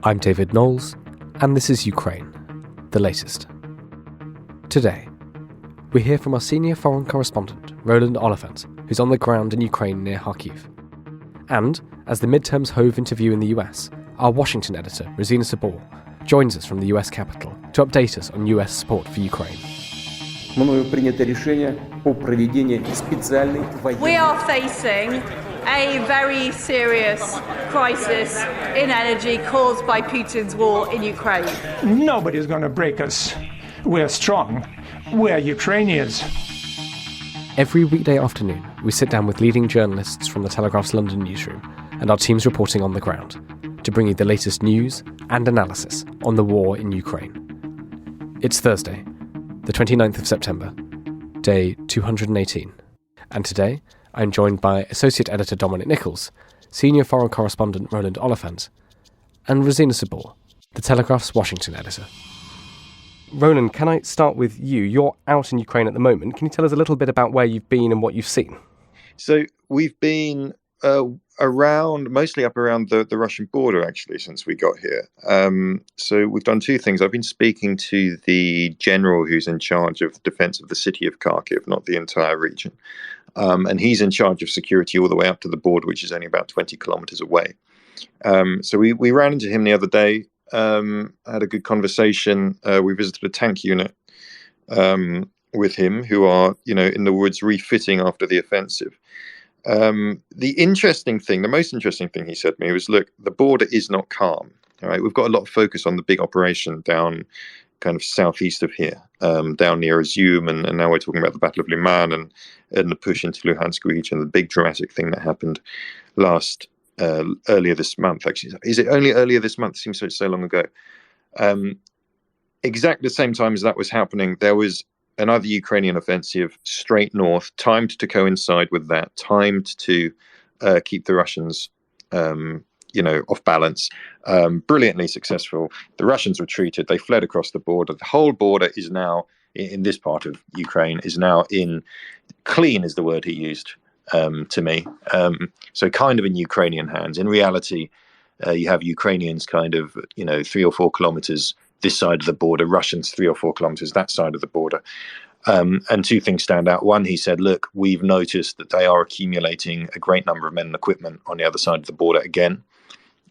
I'm David Knowles, and this is Ukraine, the latest. Today, we hear from our senior foreign correspondent, Roland Oliphant, who's on the ground in Ukraine near Kharkiv. And, as the midterms hove into view in the US, our Washington editor, Rozina Sabur, joins us from the US Capitol to update us on US support for Ukraine. We are facing a very serious crisis in energy caused by Putin's war in Ukraine. Nobody's going to break us. We're strong. We're Ukrainians. Every weekday afternoon, we sit down with leading journalists from the Telegraph's London newsroom and our teams reporting on the ground to bring you the latest news and analysis on the war in Ukraine. It's Thursday, the 29th of September, day 218. And today, I'm joined by Associate Editor Dominic Nicholls, Senior Foreign Correspondent Roland Oliphant, and Rozina Sabur, the Telegraph's Washington Editor. Roland, can I start with you? You're out in Ukraine at the moment. Can you tell us a little bit about where you've been and what you've seen? So we've been mostly up around the Russian border, actually, since we got here. So we've done two things. I've been speaking to the general who's in charge of the defense of the city of Kharkiv, not the entire region. And he's in charge of security all the way up to the border, which is only about 20 kilometers away. So we ran into him the other day, had a good conversation. We visited a tank unit with him who are, in the woods refitting after the offensive. The most interesting thing he said to me was, look, the border is not calm. All right, we've got a lot of focus on the big operation down kind of southeast of here, down near Izum, and now we're talking about the Battle of Liman and the push into Luhansk region, the big dramatic thing that happened earlier this month. Actually, is it only earlier this month? It seems so long ago. Exactly the same time as that was happening, there was another Ukrainian offensive straight north, timed to coincide with that, timed to keep the Russians off balance, brilliantly successful. The Russians retreated, they fled across the border. The whole border is now, in this part of Ukraine, is now clean is the word he used to me. So kind of in Ukrainian hands. In reality, you have Ukrainians kind of, 3 or 4 kilometers this side of the border, Russians 3 or 4 kilometers that side of the border. And two things stand out. One, he said, look, we've noticed that they are accumulating a great number of men and equipment on the other side of the border again.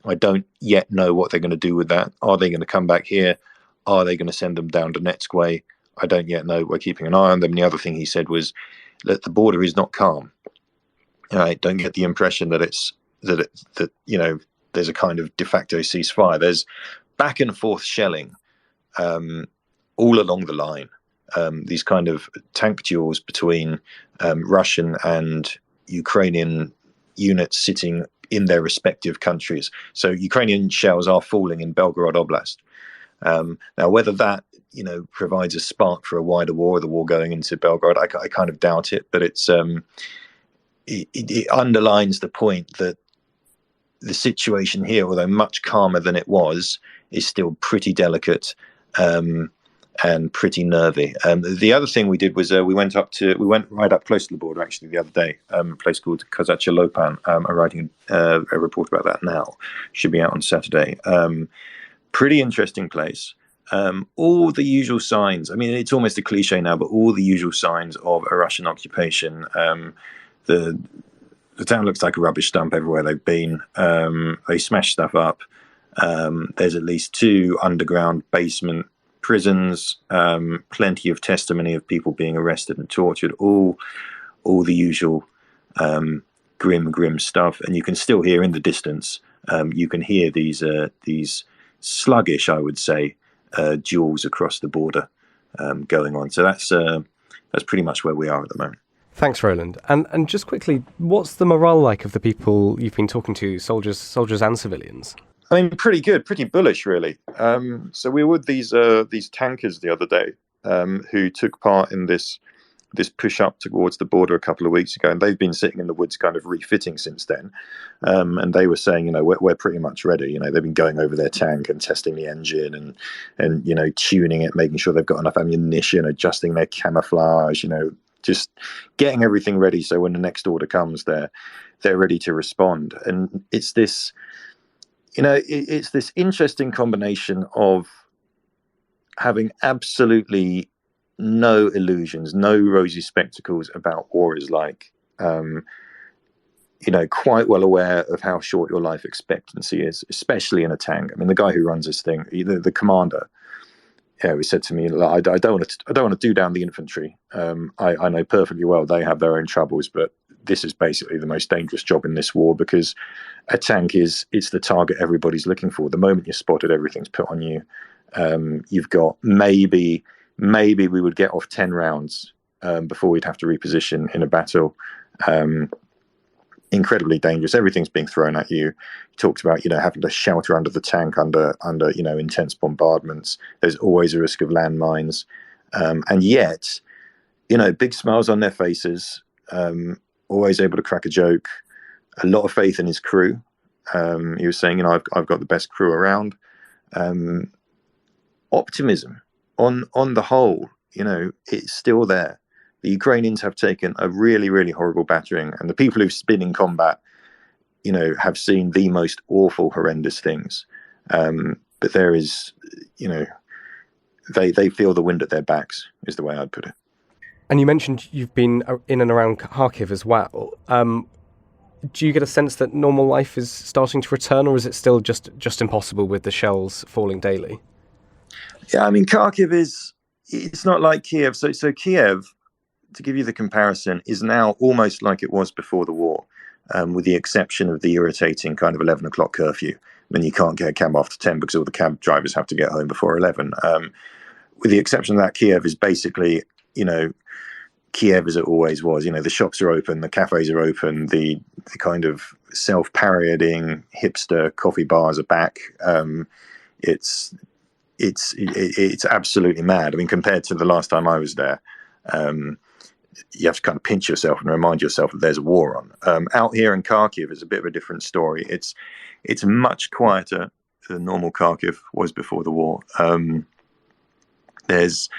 I don't yet know what they're going to do with that. Are they going to come back here? Are they going to send them down Donetsk way? I don't yet know. We're keeping an eye on them. The other thing he said was that the border is not calm. I don't get the impression that there's a kind of de facto ceasefire. There's back and forth shelling all along the line. These kind of tank duels between Russian and Ukrainian units sitting in their respective countries. So Ukrainian shells are falling in Belgorod Oblast. Now, whether that provides a spark for a wider war, the war going into Belgorod, I kind of doubt it. But it underlines the point that the situation here, although much calmer than it was, is still pretty delicate and pretty nervy. The other thing we did was we went right up close to the border actually the other day, a place called Kozacha Lopan. I'm writing a report about that now. Should be out on Saturday. Pretty interesting place. All the usual signs. I mean, it's almost a cliche now, but all the usual signs of a Russian occupation. The town looks like a rubbish dump everywhere they've been. They smash stuff up. There's at least 2 underground basement prisons, plenty of testimony of people being arrested and tortured, all the usual grim stuff. And you can still hear in the distance, you can hear these sluggish, I would say, duels across the border going on. So that's pretty much where we are at the moment. Thanks, Roland. And just quickly, what's the morale like of the people you've been talking to, soldiers and civilians? I mean, pretty good, pretty bullish, really. So we were with these tankers the other day who took part in this push up towards the border a couple of weeks ago, and they've been sitting in the woods kind of refitting since then. And they were saying, we're pretty much ready. They've been going over their tank and testing the engine and tuning it, making sure they've got enough ammunition, adjusting their camouflage, just getting everything ready so when the next order comes, they're ready to respond. And it's this it's this interesting combination of having absolutely no illusions, no rosy spectacles about war is like, quite well aware of how short your life expectancy is, especially in a tank. I mean, the guy who runs this thing, the commander, he said to me, I don't want to do down the infantry. I know perfectly well they have their own troubles, but this is basically the most dangerous job in this war, because a tank it's the target everybody's looking for. The moment you're spotted, everything's put on you. You've got maybe we would get off 10 rounds before we'd have to reposition in a battle. Incredibly dangerous. Everything's being thrown at you. He talks about, having to shelter under the tank under intense bombardments. There's always a risk of landmines. And yet, big smiles on their faces, always able to crack a joke, a lot of faith in his crew. He was saying, I've got the best crew around. Optimism on the whole, it's still there. The Ukrainians have taken a really, really horrible battering, and the people who've been in combat, have seen the most awful, horrendous things. But there is, they feel the wind at their backs, is the way I'd put it. And you mentioned you've been in and around Kharkiv as well. Do you get a sense that normal life is starting to return, or is it still just impossible with the shells falling daily? Yeah, I mean, Kharkiv it's not like Kiev. So Kiev, to give you the comparison, is now almost like it was before the war, with the exception of the irritating kind of 11 o'clock curfew. Then you can't get a cab after 10 because all the cab drivers have to get home before 11. With the exception of that, Kiev is basically, Kiev as it always was. The shops are open, the cafes are open, the kind of self-parodying hipster coffee bars are back. It's absolutely mad. I mean, compared to the last time I was there, you have to kind of pinch yourself and remind yourself that there's a war on. Out here in Kharkiv is a bit of a different story. It's much quieter than normal Kharkiv was before the war. There's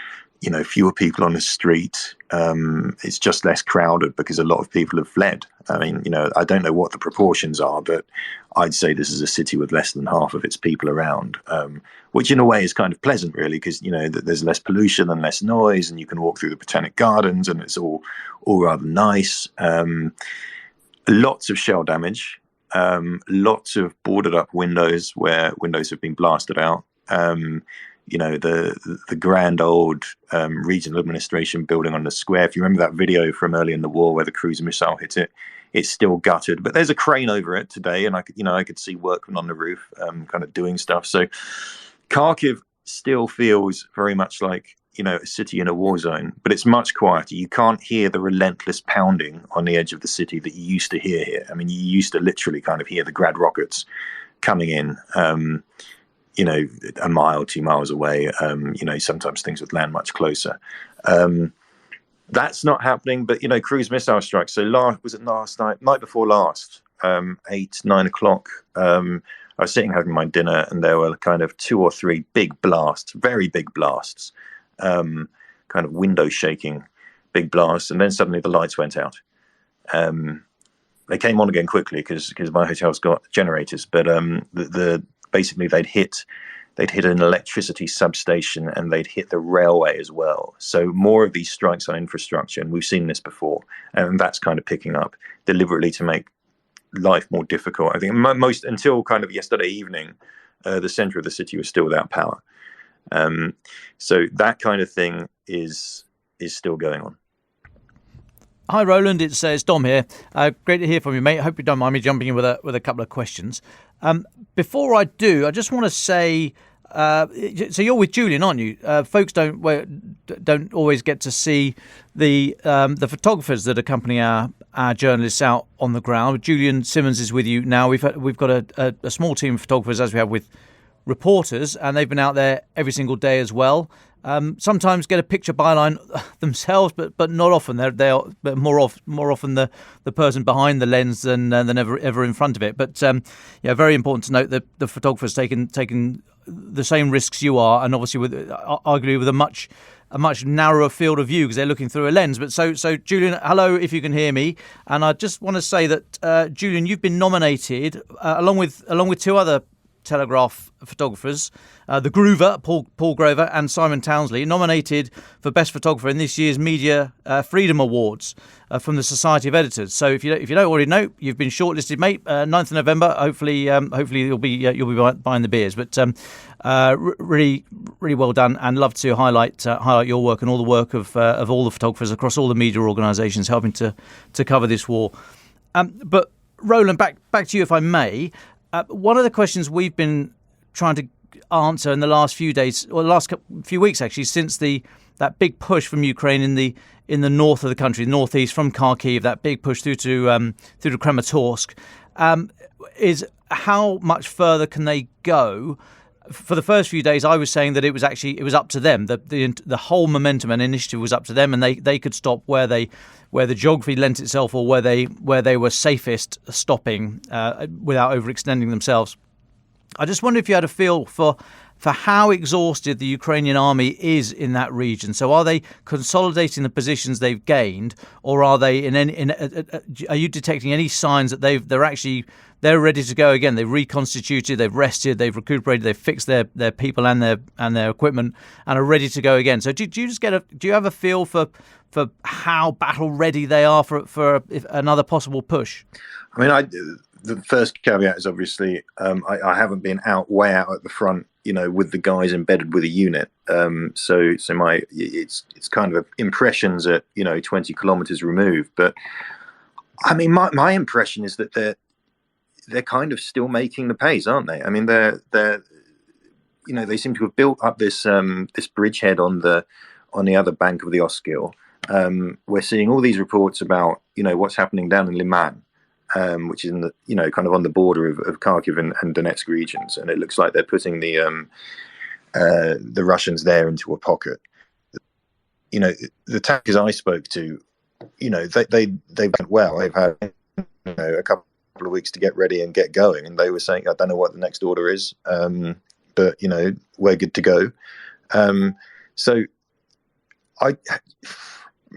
fewer people on the street. It's just less crowded because a lot of people have fled. I mean, I don't know what the proportions are, but I'd say this is a city with less than half of its people around, which in a way is kind of pleasant, really, because, there's less pollution and less noise, and you can walk through the Botanic Gardens, and it's all rather nice. Lots of shell damage, lots of boarded up windows where windows have been blasted out. The grand old regional administration building on the square. If you remember that video from early in the war where the cruise missile hit it, it's still gutted, but there's a crane over it today, and I could see workmen on the roof, kind of doing stuff. So Kharkiv still feels very much like a city in a war zone, but it's much quieter. You can't hear the relentless pounding on the edge of the city that you used to hear here. I mean, you used to literally kind of hear the Grad rockets coming in. A mile, 2 miles away, sometimes things would land much closer. That's not happening, but, cruise missile strikes. So last night before last, 8, 9 o'clock, I was sitting having my dinner, and there were kind of 2 or 3 big blasts, very big blasts, kind of window shaking big blasts. And then suddenly the lights went out. They came on again quickly because my hotel's got generators, but basically they'd hit an electricity substation, and they'd hit the railway as well. So more of these strikes on infrastructure, and we've seen this before, and that's kind of picking up deliberately to make life more difficult. I think most until kind of yesterday evening, the center of the city was still without power. So that kind of thing is still going on. Hi, Roland. It's Dom here. Great to hear from you, mate. I hope you don't mind me jumping in with a couple of questions. Before I do, I just want to say, so you're with Julian, aren't you? Folks don't always get to see the photographers that accompany our journalists out on the ground. Julian Simmons is with you now. We've got a small team of photographers, as we have with reporters, and they've been out there every single day as well. Sometimes get a picture byline themselves, but not often. They're more often the person behind the lens than ever in front of it. But very important to note that the photographer's taken the same risks you are, and obviously arguably with a much narrower field of view because they're looking through a lens. But so Julian, hello, if you can hear me, and I just want to say that Julian, you've been nominated along with 2 other Telegraph photographers, the Groover, Paul Grover, and Simon Townsley, nominated for Best Photographer in this year's Media Freedom Awards from the Society of Editors. So if you don't already know, you've been shortlisted, mate. 9th of November. Hopefully you'll be buying the beers. But really, really well done, and love to highlight your work and all the work of all the photographers across all the media organisations helping to cover this war. But Roland, back to you, if I may. One of the questions we've been trying to answer in the last few days, or the last few weeks actually, since that big push from Ukraine in the north of the country, northeast from Kharkiv, that big push through to Kramatorsk, is how much further can they go? For the first few days, I was saying that it was up to them. The whole momentum and initiative was up to them, and they could stop where the geography lent itself, or where they were safest stopping without overextending themselves. I just wonder if you had a feel for how exhausted the Ukrainian army is in that region. So are they consolidating the positions they've gained, or are they are you detecting any signs that they're ready to go again? They've reconstituted, they've rested, they've recuperated, they've fixed their people and their equipment, and are ready to go again. So do you have a feel for how battle ready they are for another possible push? I mean, the first caveat is obviously I haven't been way out at the front, with the guys embedded with a unit. So it's kind of impressions at 20 kilometers removed. But I mean, my impression is that they're kind of still making the pace, aren't they? I mean, they seem to have built up this bridgehead on the other bank of the Oskil. We're seeing all these reports about what's happening down in Liman, which is in the kind of on the border of Kharkiv and Donetsk regions, and it looks like they're putting the Russians there into a pocket. The tankers I spoke to, they've done well. They've had a couple of weeks to get ready and get going, and they were saying, I don't know what the next order is, but we're good to go. So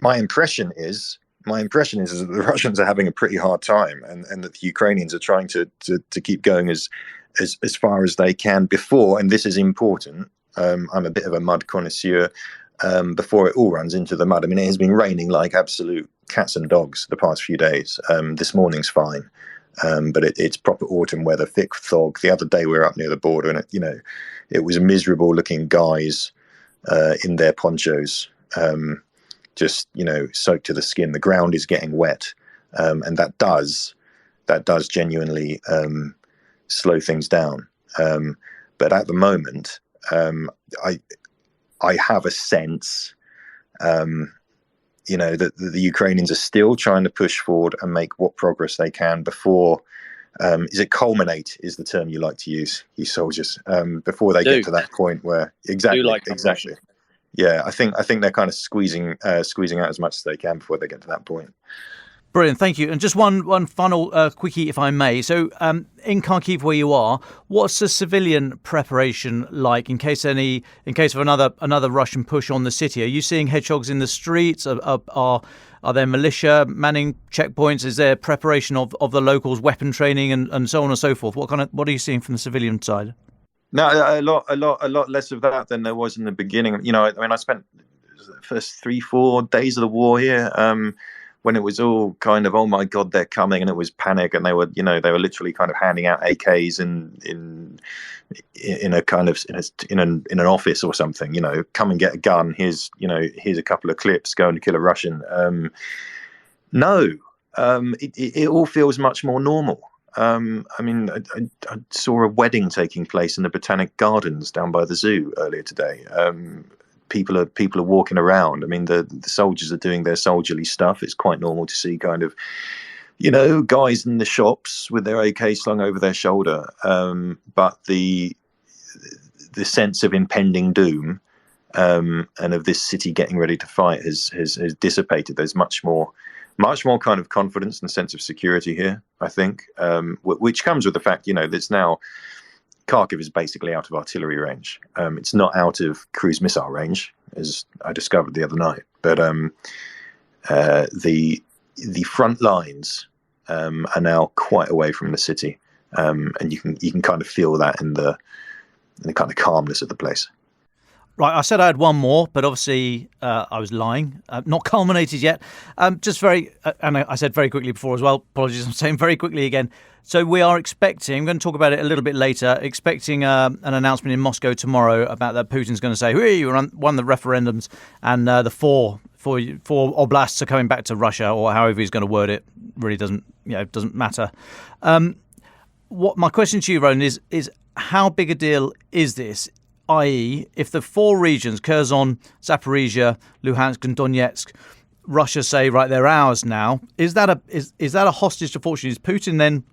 my impression is that the Russians are having a pretty hard time, and that the Ukrainians are trying to keep going as far as they can before, and this is important, I'm a bit of a mud connoisseur, before it all runs into the mud. I mean, it has been raining like absolute cats and dogs the past few days. This morning's fine, but it's proper autumn weather, thick fog. The other day we were up near the border, and it was miserable looking guys in their ponchos, just soaked to the skin. The ground is getting wet, and that does genuinely slow things down. But at the moment, I have a sense, that the Ukrainians are still trying to push forward and make what progress they can before. Is it culminate? Is the term you like to use, you soldiers? Before they get to that point where exactly. Yeah, I think they're kind of squeezing out as much as they can before they get to that point. Brilliant, thank you. And just one final quickie, if I may. So, in Kharkiv, where you are, what's the civilian preparation like in case of another Russian push on the city? Are you seeing hedgehogs in the streets? Are there militia manning checkpoints? Is there preparation of the locals, weapon training, and so on and so forth? What are you seeing from the civilian side? No, a lot less of that than there was in the beginning. I spent the first 3-4 days of the war here, when it was all kind of, oh my God, they're coming, and it was panic, and they were literally kind of handing out AKs in a kind of in an office or something. Come and get a gun. Here's a couple of clips. Go and kill a Russian. It all feels much more normal. I saw a wedding taking place in the Botanic Gardens down by the zoo earlier today. People are walking around. I mean, the soldiers are doing their soldierly stuff. It's quite normal to see kind of, guys in the shops with their AK slung over their shoulder. But the sense of impending doom, and of this city getting ready to fight has dissipated. There's much more kind of confidence and sense of security here, I think, which comes with the fact, that's now Kharkiv is basically out of artillery range. It's not out of cruise missile range, as I discovered the other night. But the front lines are now quite away from the city. and you can kind of feel that in the kind of calmness of the place. Right, I said I had one more, but obviously I was lying. Not culminated yet. Just very, and I said very quickly before as well. Apologies, I'm saying very quickly again. So we are expecting, I'm going to talk about it a little bit later, expecting an announcement in Moscow tomorrow about that Putin's going to say, we won the referendums, and the four oblasts are coming back to Russia, or however he's going to word it. Really doesn't matter. What my question to you, Roland, is how big a deal is this? I.e., if the four regions, Kherson, Zaporizhia, Luhansk and Donetsk, Russia say, right, they're ours now, is that a hostage to fortune? Is Putin then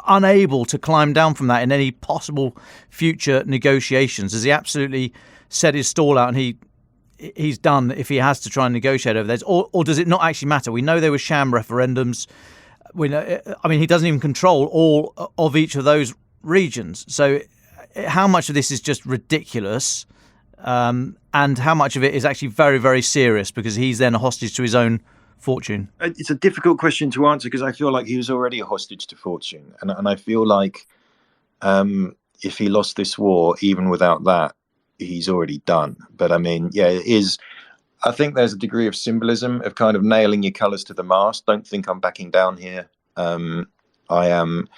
unable to climb down from that in any possible future negotiations? Has he absolutely set his stall out and he's done if he has to try and negotiate over those? Or does it not actually matter? We know there were sham referendums. We know, he doesn't even control all of each of those regions. So how much of this is just ridiculous, and how much of it is actually very, very serious because he's then a hostage to his own fortune? It's a difficult question to answer because I feel like he was already a hostage to fortune. And I feel like if he lost this war, even without that, he's already done. But it is. I think there's a degree of symbolism of kind of nailing your colours to the mast. Don't think I'm backing down here. I am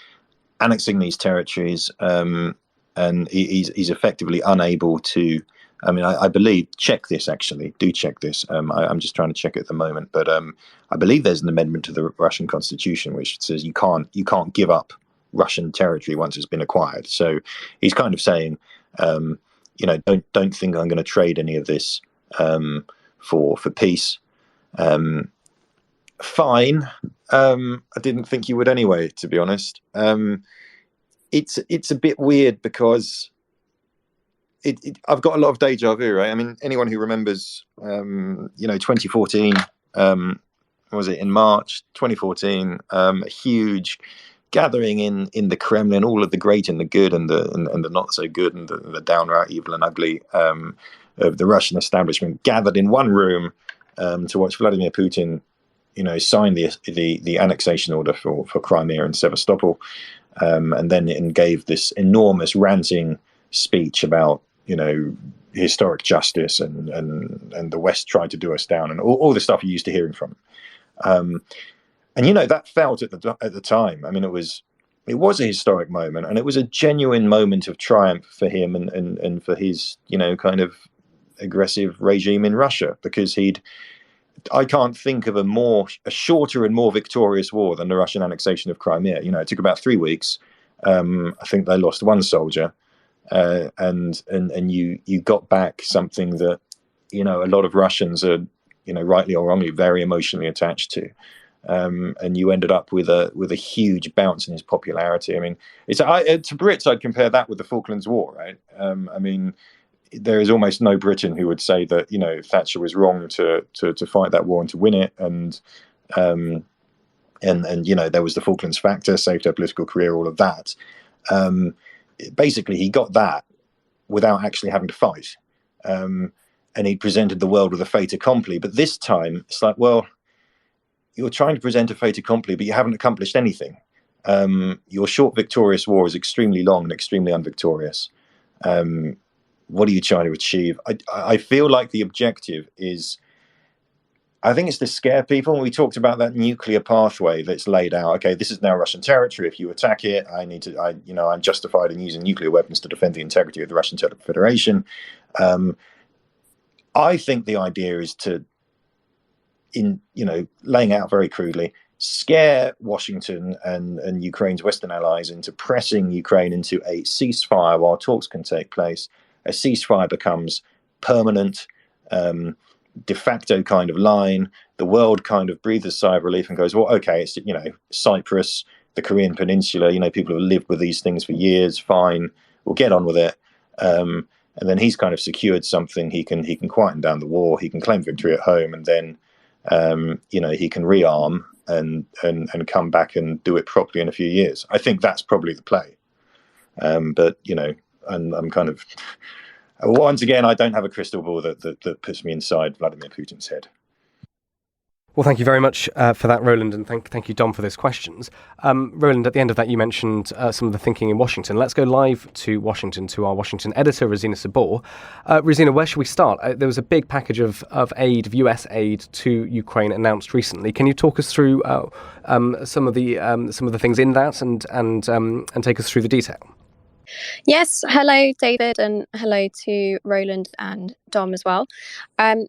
annexing these territories. And he's effectively unable to. I believe. Check this actually. Do check this. I'm just trying to check it at the moment, but I believe there's an amendment to the Russian constitution which says you can't give up Russian territory once it's been acquired. So he's kind of saying, don't think I'm going to trade any of this for peace. Fine. I didn't think you would anyway, to be honest. It's a bit weird because I've got a lot of deja vu, right? Anyone who remembers, 2014, was it in March 2014? A huge gathering in the Kremlin, all of the great and the good and the not so good and the downright evil and ugly of the Russian establishment gathered in one room to watch Vladimir Putin, sign the annexation order for Crimea and Sevastopol. And then gave this enormous ranting speech about, historic justice and the West tried to do us down and all the stuff you're used to hearing from him. That felt at the time. It was a historic moment, and it was a genuine moment of triumph for him and for his, kind of aggressive regime in Russia, because I can't think of a shorter and more victorious war than the Russian annexation of Crimea. It took about 3 weeks. I think they lost one soldier, and you got back something that a lot of Russians are rightly or wrongly very emotionally attached to, and you ended up with a huge bounce in his popularity. To Brits, I'd compare that with the Falklands War, right? There is almost no Briton who would say that Thatcher was wrong to fight that war and to win it, and there was the Falklands factor, saved her political career, all of that. Basically, he got that without actually having to fight, and he presented the world with a fait accompli. But this time, it's like, well, you're trying to present a fait accompli, but you haven't accomplished anything. Your short victorious war is extremely long and extremely unvictorious. What are you trying to achieve? I feel like the objective is, I think it's to scare people. We talked about that nuclear pathway that's laid out. Okay, this is now Russian territory. If you attack it, I'm justified in using nuclear weapons to defend the integrity of the Russian Federation. I think the idea is to, laying out very crudely, scare Washington and Ukraine's Western allies into pressing Ukraine into a ceasefire while talks can take place. A ceasefire becomes permanent, de facto kind of line. The world kind of breathes a sigh of relief and goes, well, okay, it's, Cyprus, the Korean Peninsula, people have lived with these things for years, fine, we'll get on with it. And then he's kind of secured something. He can quieten down the war, he can claim victory at home, and then, he can rearm and come back and do it properly in a few years. I think that's probably the play. But, and I'm kind of, once again, I don't have a crystal ball that puts me inside Vladimir Putin's head. Well, thank you very much for that, Roland, and thank you, Dom, for those questions. Roland, at the end of that, you mentioned some of the thinking in Washington. Let's go live to Washington, to our Washington editor, Rozina Sabur. Rozina, where should we start? There was a big package of aid, of US aid to Ukraine announced recently. Can you talk us through some of the things in that and take us through the detail? Yes, hello David, and hello to Roland and Dom as well. I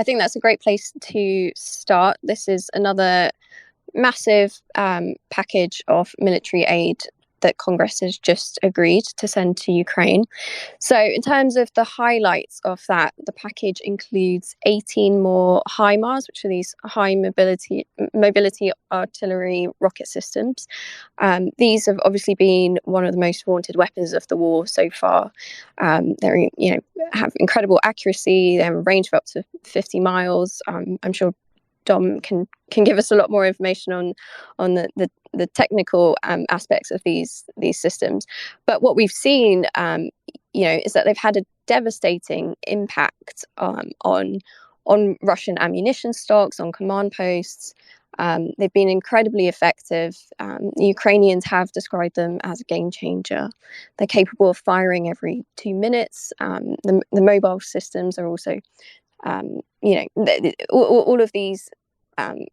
think that's a great place to start. This is another massive package of military aid that Congress has just agreed to send to Ukraine. So in terms of the highlights of that, the package includes 18 more HIMARS, which are these high mobility artillery rocket systems. These have obviously been one of the most vaunted weapons of the war so far. They're, have incredible accuracy. They have a range of up to 50 miles. I'm sure Dom can give us a lot more information on the technical aspects of these systems. But what we've seen, is that they've had a devastating impact on Russian ammunition stocks, on command posts. They've been incredibly effective. The Ukrainians have described them as a game changer. They're capable of firing every 2 minutes. The mobile systems are also all of these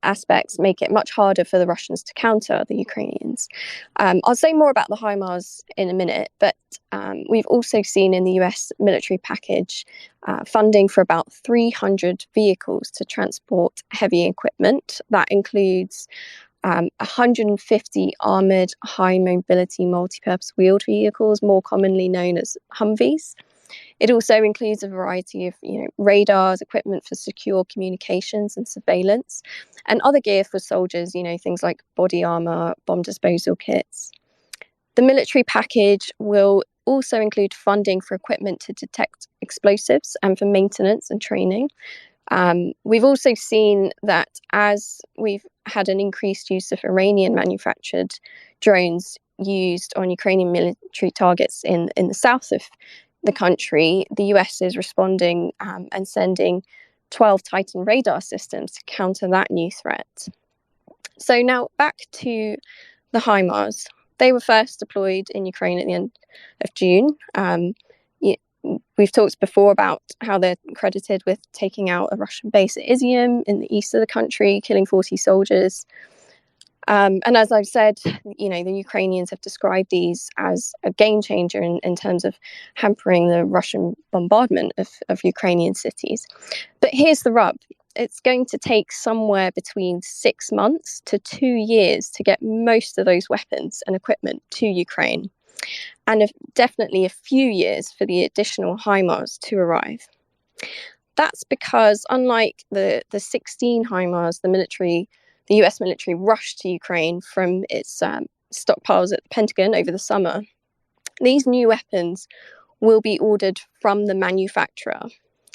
aspects make it much harder for the Russians to counter the Ukrainians. I'll say more about the HIMARS in a minute, but we've also seen in the US military package funding for about 300 vehicles to transport heavy equipment. That includes 150 armoured high-mobility multi-purpose wheeled vehicles, more commonly known as Humvees. It also includes a variety of radars, equipment for secure communications and surveillance, and other gear for soldiers, things like body armour, bomb disposal kits. The military package will also include funding for equipment to detect explosives and for maintenance and training. We've also seen that as we've had an increased use of Iranian-manufactured drones used on Ukrainian military targets in the south of the country, the US is responding and sending 12 Titan radar systems to counter that new threat. So now back to the HIMARS. They were first deployed in Ukraine at the end of June. We've talked before about how they're credited with taking out a Russian base at Izium in the east of the country, killing 40 soldiers. And as I've said, the Ukrainians have described these as a game changer in terms of hampering the Russian bombardment of Ukrainian cities. But here's the rub. It's going to take somewhere between 6 months to 2 years to get most of those weapons and equipment to Ukraine, and definitely a few years for the additional HIMARS to arrive. That's because unlike the 16 HIMARS, the US military rushed to Ukraine from its stockpiles at the Pentagon over the summer, these new weapons will be ordered from the manufacturer.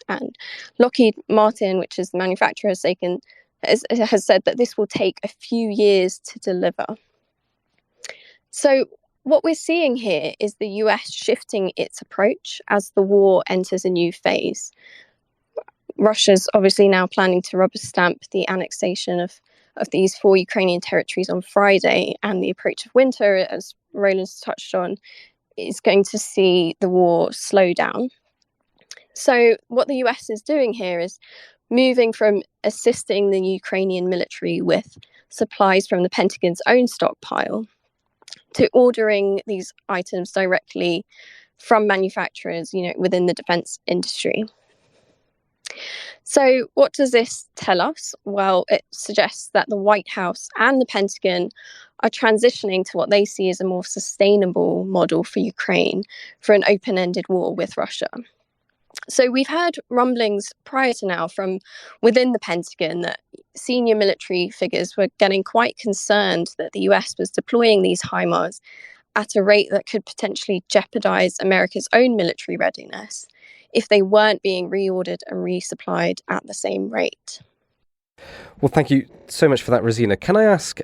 And Lockheed Martin, which is the manufacturer, has said that this will take a few years to deliver. So what we're seeing here is the US shifting its approach as the war enters a new phase. Russia's obviously now planning to rubber stamp the annexation of these 4 Ukrainian territories on Friday, and the approach of winter, as Roland's touched on, is going to see the war slow down. So what the US is doing here is moving from assisting the Ukrainian military with supplies from the Pentagon's own stockpile to ordering these items directly from manufacturers, within the defense industry. So what does this tell us? Well, it suggests that the White House and the Pentagon are transitioning to what they see as a more sustainable model for Ukraine for an open-ended war with Russia. So we've heard rumblings prior to now from within the Pentagon that senior military figures were getting quite concerned that the US was deploying these HIMARS at a rate that could potentially jeopardize America's own military readiness if they weren't being reordered and resupplied at the same rate. Well, thank you so much for that, Rozina. Can I ask,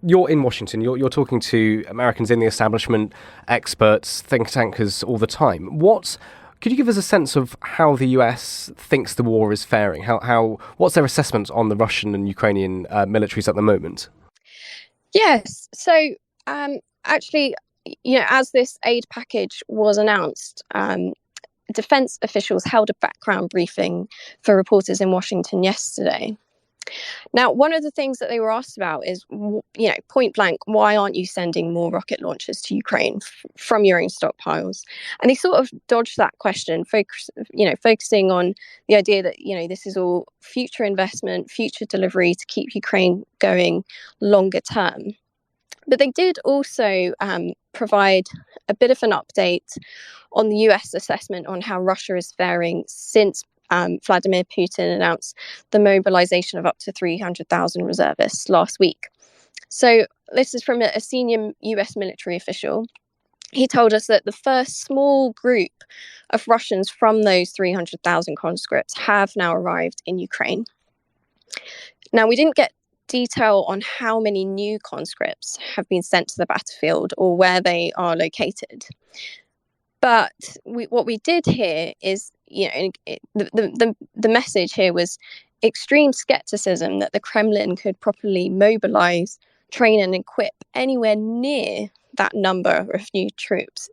you're in Washington, you're talking to Americans in the establishment, experts, think tankers all the time. What Could you give us a sense of how the US thinks the war is faring? What's their assessment on the Russian and Ukrainian militaries at the moment? Yes. So actually, as this aid package was announced, defense officials held a background briefing for reporters in Washington yesterday. Now, one of the things that they were asked about is, point blank, why aren't you sending more rocket launchers to Ukraine from your own stockpiles? And they sort of dodged that question, focusing on the idea that, this is all future investment, future delivery to keep Ukraine going longer term. But they did also provide a bit of an update on the US assessment on how Russia is faring since Vladimir Putin announced the mobilization of up to 300,000 reservists last week. So this is from a senior US military official. He told us that the first small group of Russians from those 300,000 conscripts have now arrived in Ukraine. Now, we didn't get detail on how many new conscripts have been sent to the battlefield or where they are located. But what we did hear is, the message here was extreme skepticism that the Kremlin could properly mobilize, train and equip anywhere near that number of new troops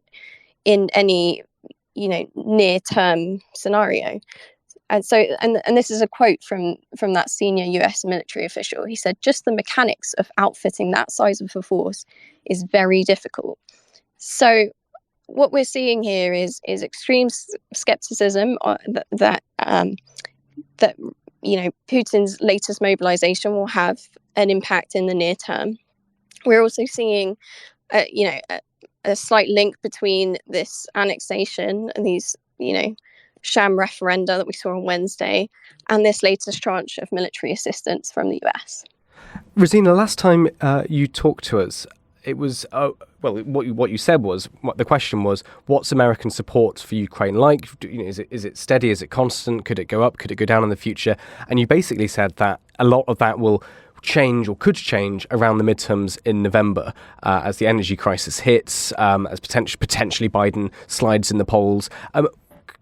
in any, near-term scenario. And so, and this is a quote from that senior US military official. He said, just the mechanics of outfitting that size of a force is very difficult. So what we're seeing here is extreme skepticism that Putin's latest mobilization will have an impact in the near term. We're also seeing, a slight link between this annexation and these, sham referenda that we saw on Wednesday and this latest tranche of military assistance from the US. Rozina, last time you talked to us, it was, what you said was, the question was, what's American support for Ukraine like? Is it steady? Is it constant? Could it go up? Could it go down in the future? And you basically said that a lot of that will change or could change around the midterms in November as the energy crisis hits, as potentially Biden slides in the polls.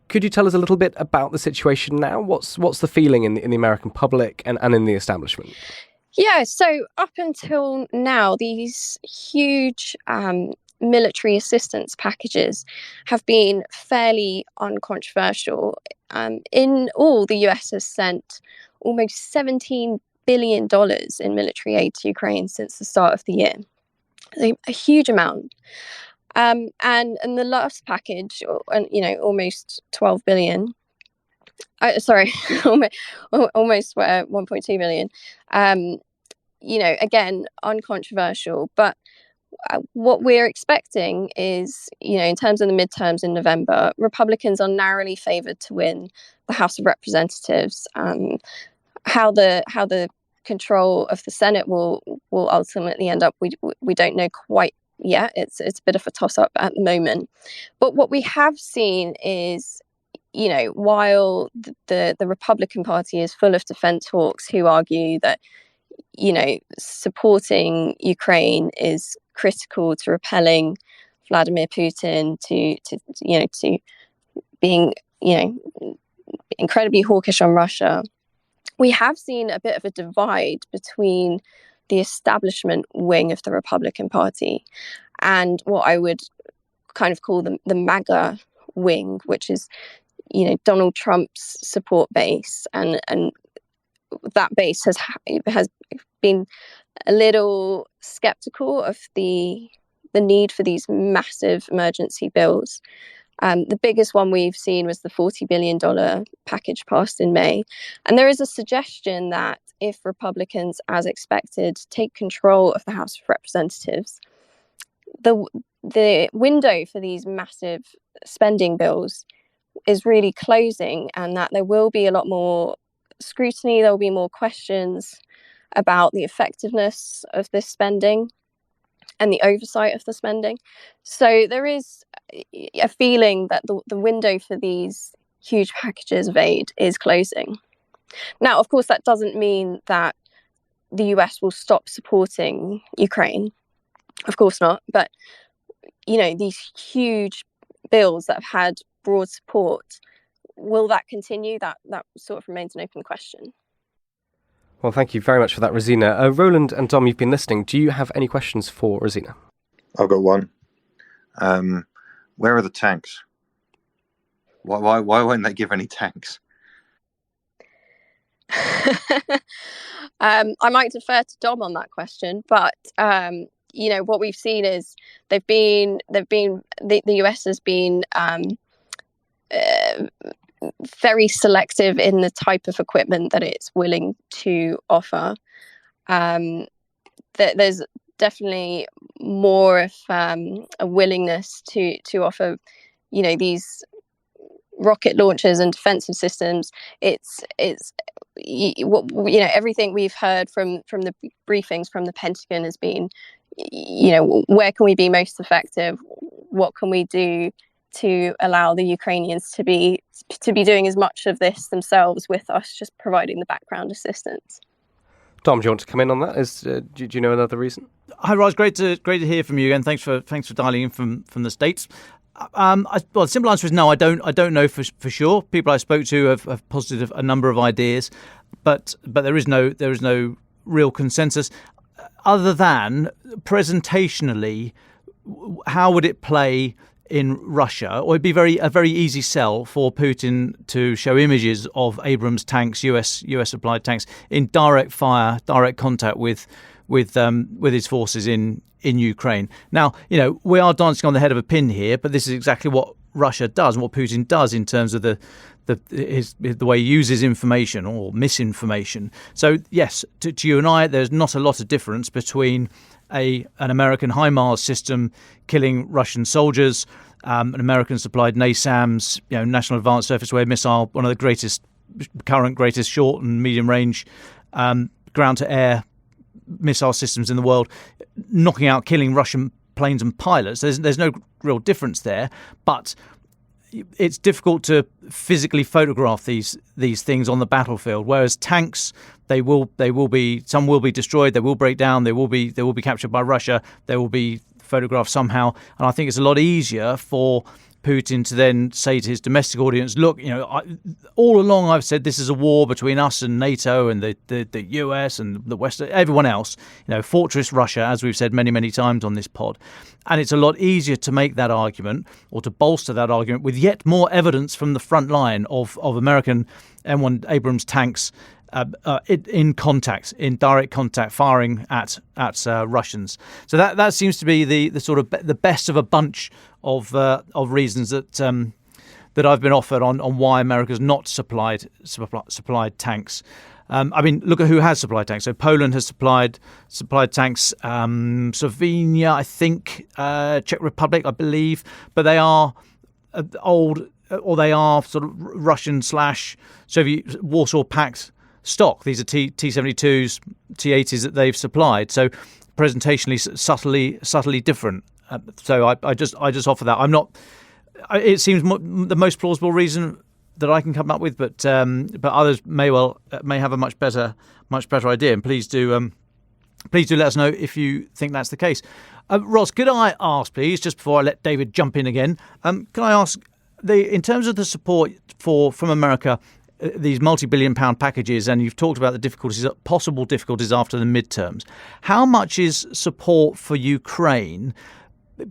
Could you tell us a little bit about the situation now? What's the feeling in the American public and in the establishment? Yeah, so up until now, these huge military assistance packages have been fairly uncontroversial. In all, the US has sent almost $17 billion in military aid to Ukraine since the start of the year. A huge amount. And the last package, almost 12 billion. Almost 1.2 billion. Again, uncontroversial. But what we're expecting is, in terms of the midterms in November, Republicans are narrowly favored to win the House of Representatives. How the control of the Senate will ultimately end up, we don't know quite yet. It's a bit of a toss-up at the moment. But what we have seen is, while the Republican Party is full of defense hawks who argue that, supporting Ukraine is critical to repelling Vladimir Putin, to being, incredibly hawkish on Russia, we have seen a bit of a divide between the establishment wing of the Republican Party and what I would kind of call the MAGA wing, which is, Donald Trump's support base, and that base has been a little skeptical of the need for these massive emergency bills. The biggest one we've seen was the $40 billion package passed in May. And there is a suggestion that if Republicans, as expected, take control of the House of Representatives, the window for these massive spending bills is really closing, and that there will be a lot more scrutiny, there will be more questions about the effectiveness of this spending and the oversight of the spending. So there is a feeling that the window for these huge packages of aid is closing. Now, of course, that doesn't mean that the US will stop supporting Ukraine. Of course not. But, these huge bills that have had broad support. Will that continue? That sort of remains an open question. Well, thank you very much for that, Rozina. Roland and Dom, you've been listening. Do you have any questions for Rozina? I've got one. Where are the tanks? Why won't they give any tanks? I might defer to Dom on that question, but what we've seen is the US has been very selective in the type of equipment that it's willing to offer. There's definitely more of a willingness to offer, these rocket launchers and defensive systems. It's everything we've heard from the briefings from the Pentagon has been, where can we be most effective? What can we do to allow the Ukrainians to be doing as much of this themselves, with us just providing the background assistance? Dom, do you want to come in on that? Do you know another reason? Hi, Roz. Great to hear from you again. Thanks for dialing in from the States. The simple answer is no. I don't know for sure. People I spoke to have posited a number of ideas, but there is no real consensus, other than presentationally, how would it play in Russia? Or it'd be a very easy sell for Putin to show images of Abrams tanks, US supplied tanks, in direct contact with his forces in Ukraine. Now, we are dancing on the head of a pin here, but this is exactly what Russia does and what Putin does in terms of the way he uses information or misinformation. So yes, to you and I, there's not a lot of difference between an American HIMARS system killing Russian soldiers, an American supplied NASAMS, National Advanced Surface Area Missile, one of the greatest short and medium range ground to air missile systems in the world, killing Russian planes and pilots. There's no real difference there, but it's difficult to physically photograph these things on the battlefield. Whereas tanks, some will be destroyed, they will break down, they will be captured by Russia, they will be photographed somehow. And I think it's a lot easier for Putin to then say to his domestic audience, look, all along I've said this is a war between us and NATO and the US and the West, everyone else, Fortress Russia, as we've said many, many times on this pod. And it's a lot easier to make that argument or to bolster that argument with yet more evidence from the front line of American M1 Abrams tanks in direct contact, firing at Russians. So that seems to be the sort of the best of a bunch of reasons that I've been offered on why America's not supplied tanks. Look at who has supplied tanks. So Poland has supplied tanks. Slovenia, I think, Czech Republic, I believe, but they are old, or they are sort of Russian / Soviet Warsaw Pact stock. These are T-72s, T-80s that they've supplied. So presentationally, subtly different. So I just offer that. I'm not. It seems the most plausible reason that I can come up with, but others may have a much better idea. And please do let us know if you think that's the case. Roz, could I ask, please, just before I let David jump in again, can I ask, in terms of the support from America, these multi-billion-pound packages, and you've talked about the possible difficulties after the midterms. How much is support for Ukraine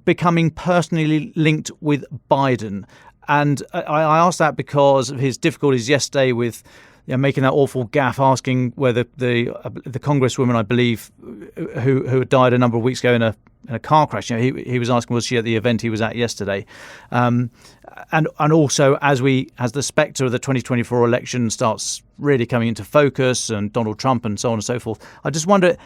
becoming personally linked with Biden? And I ask that because of his difficulties yesterday with making that awful gaffe, asking whether the congresswoman, I believe, who had died a number of weeks ago in a car crash, he was asking, was she at the event he was at yesterday? And also as the spectre of the 2024 election starts really coming into focus, and Donald Trump and so on and so forth, I just wonder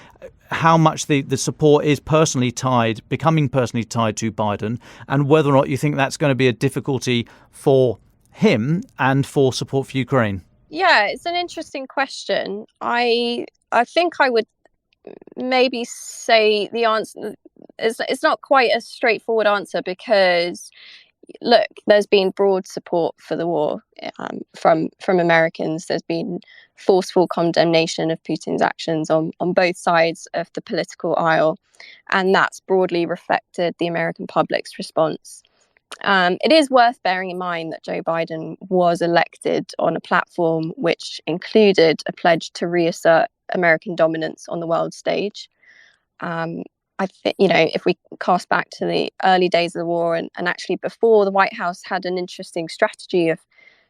how much the support is becoming personally tied to Biden, and whether or not you think that's going to be a difficulty for him and for support for Ukraine. Yeah, it's an interesting question. I think I would maybe say the answer it's not quite a straightforward answer, because look, there's been broad support for the war from Americans. There's been forceful condemnation of Putin's actions on both sides of the political aisle, and that's broadly reflected the American public's response. It is worth bearing in mind that Joe Biden was elected on a platform which included a pledge to reassert American dominance on the world stage. I think, if we cast back to the early days of the war and actually before, the White House had an interesting strategy of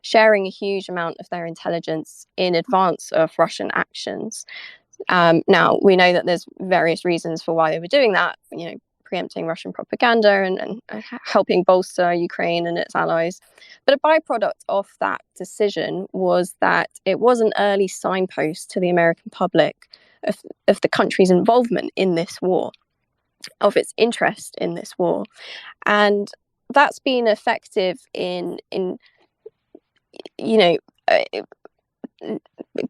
sharing a huge amount of their intelligence in advance of Russian actions. Now, we know that there's various reasons for why they were doing that, preempting Russian propaganda and helping bolster Ukraine and its allies. But a byproduct of that decision was that it was an early signpost to the American public of the country's involvement in this war, of its interest in this war. And that's been effective in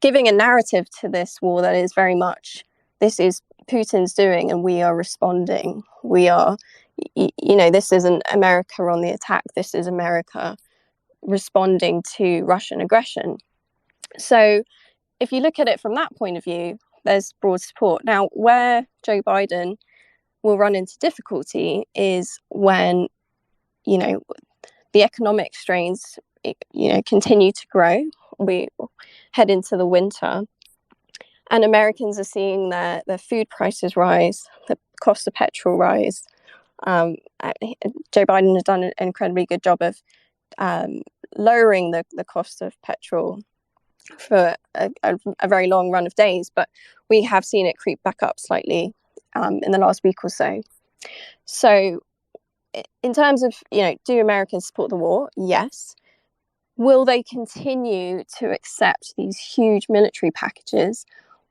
giving a narrative to this war that is very much, this is Putin's doing and we are responding. We are, this isn't America on the attack. This is America responding to Russian aggression. So if you look at it from that point of view, there's broad support. Now, where Joe Biden will run into difficulty is when, the economic strains, continue to grow. We head into the winter and Americans are seeing their food prices rise, the cost of petrol rise. Joe Biden has done an incredibly good job of lowering the cost of petrol for a very long run of days, but we have seen it creep back up slightly in the last week or so. So in terms of, do Americans support the war? Yes. Will they continue to accept these huge military packages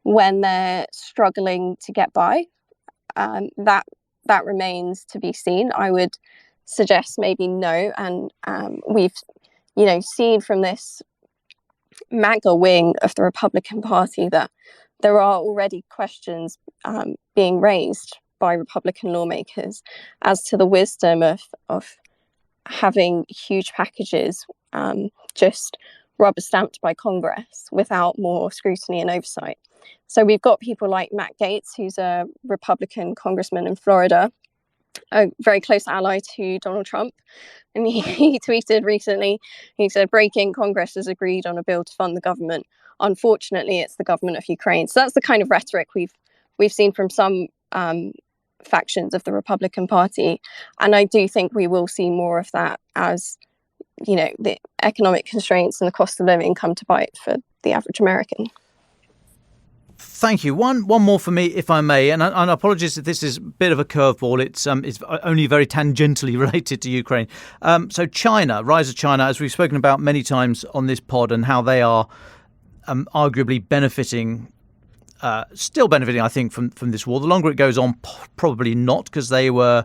when they're struggling to get by? That remains to be seen. I would suggest maybe no. And we've, seen from this MAGA wing of the Republican Party that there are already questions being raised by Republican lawmakers as to the wisdom of having huge packages just rubber stamped by Congress without more scrutiny and oversight. So we've got people like Matt Gaetz, who's a Republican congressman in Florida, a very close ally to Donald Trump. And he tweeted recently, he said, breaking, Congress has agreed on a bill to fund the government. Unfortunately, it's the government of Ukraine. So that's the kind of rhetoric we've seen from some factions of the Republican Party. And I do think we will see more of that as, the economic constraints and the cost of living come to bite for the average American. Thank you. One more for me, if I may, and apologies if this is a bit of a curveball. It's only very tangentially related to Ukraine. So China, rise of China, as we've spoken about many times on this pod, and how they are arguably still benefiting, I think, from this war. The longer it goes on, probably not, because they were,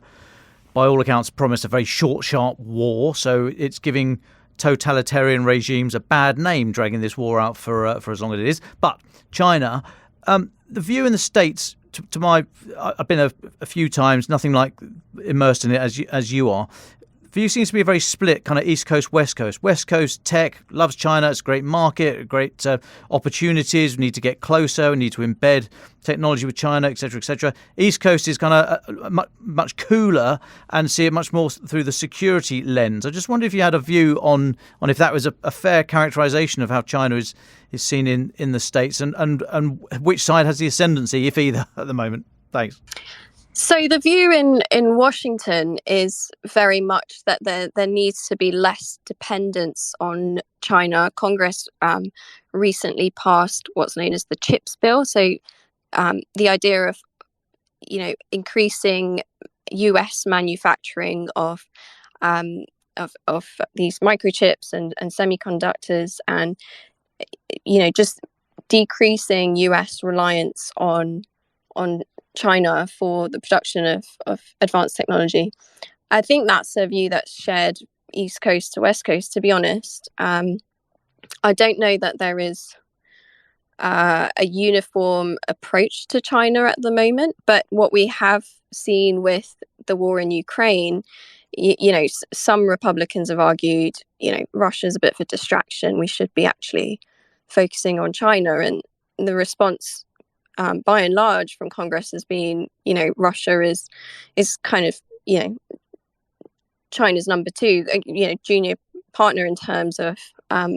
by all accounts, promised a very short, sharp war. So it's giving totalitarian regimes a bad name, dragging this war out for as long as it is. But China, the view in the States, I've been a few times, nothing like immersed in it as you are. The view seems to be a very split, kind of East Coast, West Coast. West Coast tech loves China. It's a great market, great opportunities. We need to get closer. We need to embed technology with China, et cetera, et cetera. East Coast is kind of much cooler and see it much more through the security lens. I just wonder if you had a view on if that was a fair characterization of how China is seen in the States and which side has the ascendancy, if either, at the moment. Thanks. So the view in Washington is very much that there needs to be less dependence on China. Congress recently passed what's known as the CHIPS bill. So the idea of increasing US manufacturing of these microchips and semiconductors, and just decreasing US reliance on China for the production of advanced technology. I think that's a view that's shared East Coast to West Coast, to be honest. I don't know that there is a uniform approach to China at the moment, but what we have seen with the war in Ukraine, some Republicans have argued, Russia's a bit of a distraction. We should be actually focusing on China. And the response by and large from Congress has been, Russia is kind of, China's number two, junior partner in terms of, or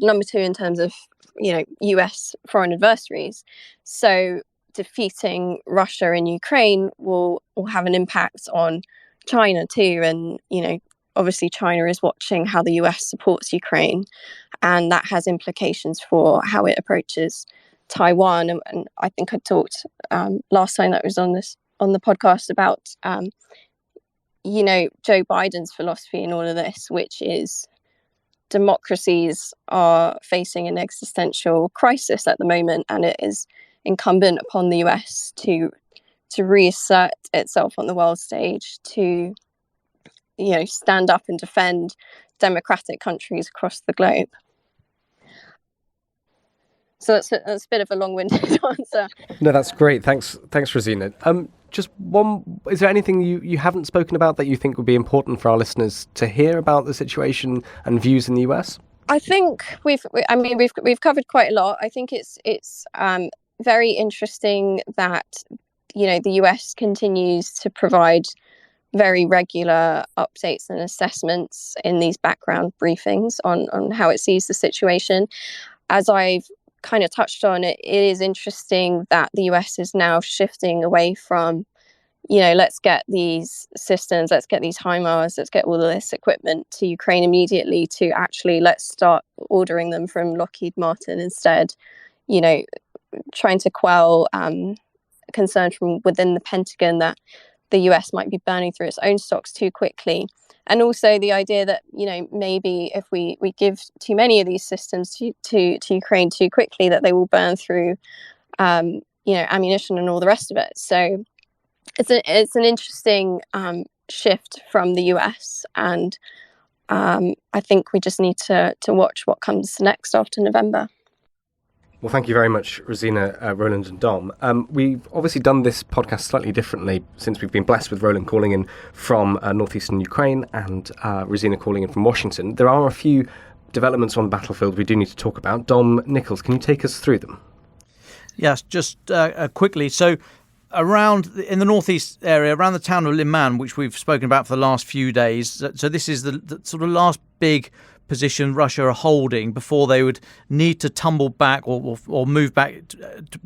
number two in terms of, US foreign adversaries. So defeating Russia in Ukraine will have an impact on China too. And, obviously China is watching how the US supports Ukraine, and that has implications for how it approaches Taiwan. And I think I talked last time that was on the podcast about, Joe Biden's philosophy in all of this, which is democracies are facing an existential crisis at the moment, and it is incumbent upon the US to reassert itself on the world stage, to stand up and defend democratic countries across the globe. So that's a bit of a long-winded answer. No, that's great. Thanks, Rozina. Just one. Is there anything you haven't spoken about that you think would be important for our listeners to hear about the situation and views in the US? I think we've covered quite a lot. I think it's very interesting that the US continues to provide very regular updates and assessments in these background briefings on how it sees the situation. As I've kind of touched on, it is interesting that the US is now shifting away from, let's get these systems, let's get these HIMARS, let's get all of this equipment to Ukraine immediately, to actually let's start ordering them from Lockheed Martin instead, trying to quell concerns from within the Pentagon that the US might be burning through its own stocks too quickly. And also the idea that, maybe if we give too many of these systems to Ukraine too quickly, that they will burn through, ammunition and all the rest of it. So it's an interesting shift from the US. And I think we just need to watch what comes next after November. Well, thank you very much, Rozina, Roland and Dom. We've obviously done this podcast slightly differently since we've been blessed with Roland calling in from northeastern Ukraine and Rozina calling in from Washington. There are a few developments on the battlefield we do need to talk about. Dom Nicholls, can you take us through them? Yes, just quickly. So around in the northeast area, around the town of Liman, which we've spoken about for the last few days. So this is the sort of last big position Russia are holding before they would need to tumble back or move back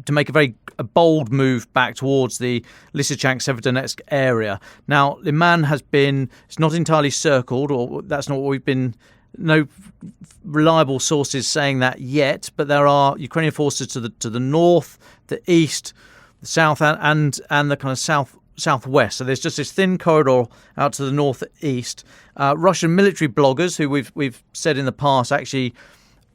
to make a bold move back towards the Lysychansk-Severodonetsk area. Now, Liman it's not entirely circled, or that's not what we've been, no reliable sources saying that yet, but there are Ukrainian forces to the north, the east, the south, and the kind of southwest. So there's just this thin corridor out to the northeast. Russian military bloggers, who we've said in the past, actually,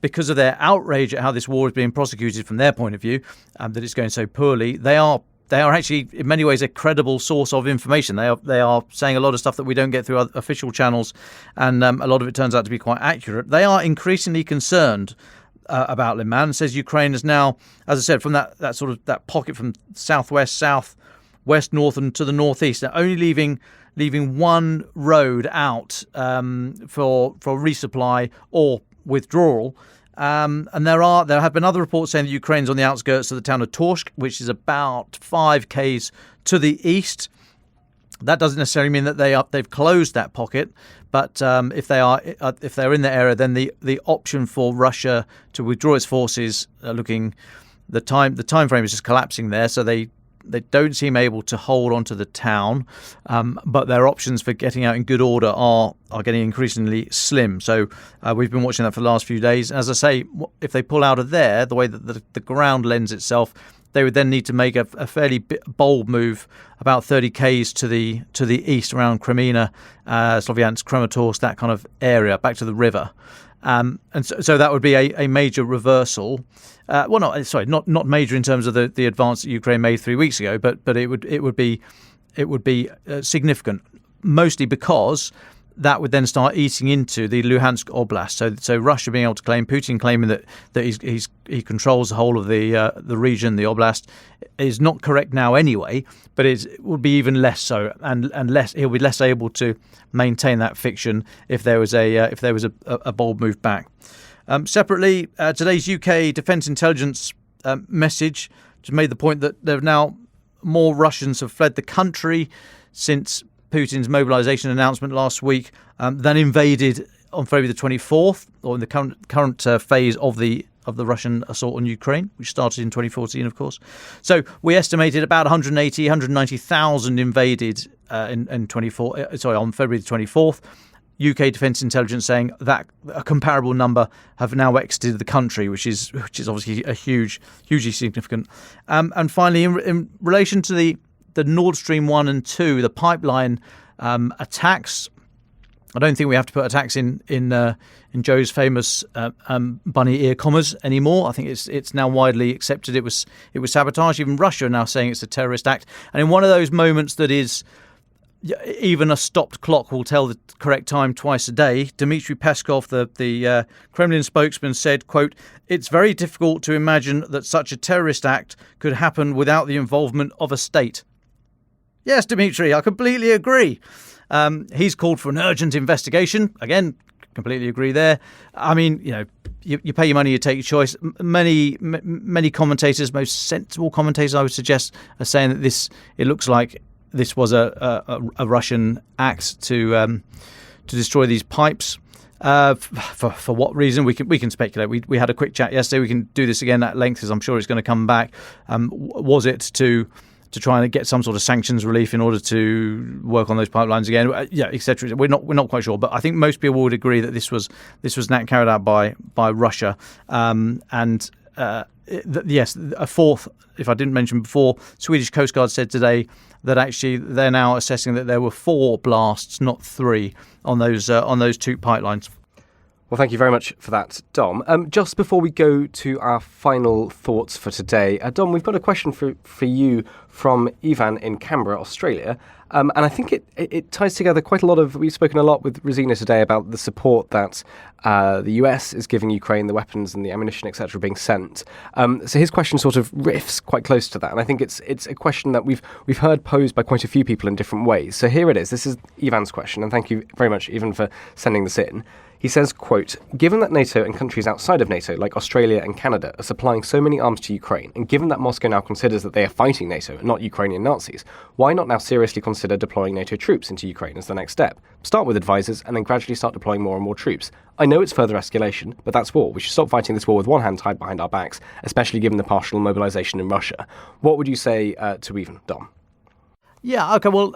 because of their outrage at how this war is being prosecuted from their point of view, that it's going so poorly, they are actually in many ways a credible source of information. They are saying a lot of stuff that we don't get through our official channels, and a lot of it turns out to be quite accurate. They are increasingly concerned about Liman. It says Ukraine is now, as I said, from that sort of that pocket from southwest, southwest, north, and to the northeast. They're only leaving one road out for resupply or withdrawal. And there have been other reports saying that Ukraine's on the outskirts of the town of Torsk, which is about 5 km to the east. That doesn't necessarily mean that they've closed that pocket, but if they're in the area, then the option for Russia to withdraw its forces, the time frame is just collapsing there, so they don't seem able to hold onto the town, but their options for getting out in good order are getting increasingly slim. So we've been watching that for the last few days. As I say, if they pull out of there, the way that the ground lends itself, they would then need to make a fairly bold move about 30 k's to the east around Kreminna, Sloviansk, Kramatorsk, that kind of area, back to the river. And so that would be a major reversal. Not major in terms of the advance that Ukraine made 3 weeks ago, but it would be significant, mostly because that would then start eating into the Luhansk Oblast. So Russia being able to claim, Putin claiming that he controls the whole of the region, the Oblast, is not correct now anyway, but it would be even less so, and less, he'll be less able to maintain that fiction if there was a bold move back. Separately, today's UK Defence Intelligence message just made the point that there are now more Russians have fled the country since Putin's mobilization announcement last week than invaded on February the 24th, or in the current phase of the Russian assault on Ukraine, which started in 2014, of course. So we estimated about 190,000 invaded on February the 24th. UK Defence Intelligence saying that a comparable number have now exited the country, which is obviously hugely significant. And finally, in relation to the Nord Stream 1 and 2, the pipeline attacks, I don't think we have to put attacks in Joe's famous bunny ear commas anymore. I think it's now widely accepted it was sabotage. Even Russia are now saying it's a terrorist act. And in one of those moments that is, even a stopped clock will tell the correct time twice a day, Dmitry Peskov, the Kremlin spokesman, said, quote, "It's very difficult to imagine that such a terrorist act could happen without the involvement of a state." Yes, Dmitry, I completely agree. He's called for an urgent investigation. Again, completely agree there. I mean, you pay your money, you take your choice. Many commentators, most sensible commentators, I would suggest, are saying that it looks like this was a Russian act to destroy these pipes. For what reason? We can speculate. We had a quick chat yesterday. We can do this again at length, as I'm sure it's going to come back. Was it to try and get some sort of sanctions relief in order to work on those pipelines again? Yeah, etc. We're not quite sure, but I think most people would agree that this was carried out by Russia. Yes, a fourth, if I didn't mention before, Swedish Coast Guard said today that actually they're now assessing that there were 4 blasts, not 3, on those 2 pipelines. Well, thank you very much for that, Dom. Just before we go to our final thoughts for today, Dom, we've got a question for you from Ivan in Canberra, Australia. And I think it ties together quite a lot of... We've spoken a lot with Rozina today about the support that the US is giving Ukraine, the weapons and the ammunition, etc., being sent. So his question sort of riffs quite close to that. And I think it's a question that we've heard posed by quite a few people in different ways. So here it is. This is Ivan's question. And thank you very much, Ivan, for sending this in. He says, quote, "Given that NATO and countries outside of NATO, like Australia and Canada, are supplying so many arms to Ukraine, and given that Moscow now considers that they are fighting NATO and not Ukrainian Nazis, why not now seriously consider deploying NATO troops into Ukraine as the next step? Start with advisors and then gradually start deploying more and more troops. I know it's further escalation, but that's war. We should stop fighting this war with one hand tied behind our backs, especially given the partial mobilization in Russia." What would you say to Ivan, Dom? Yeah, okay, well,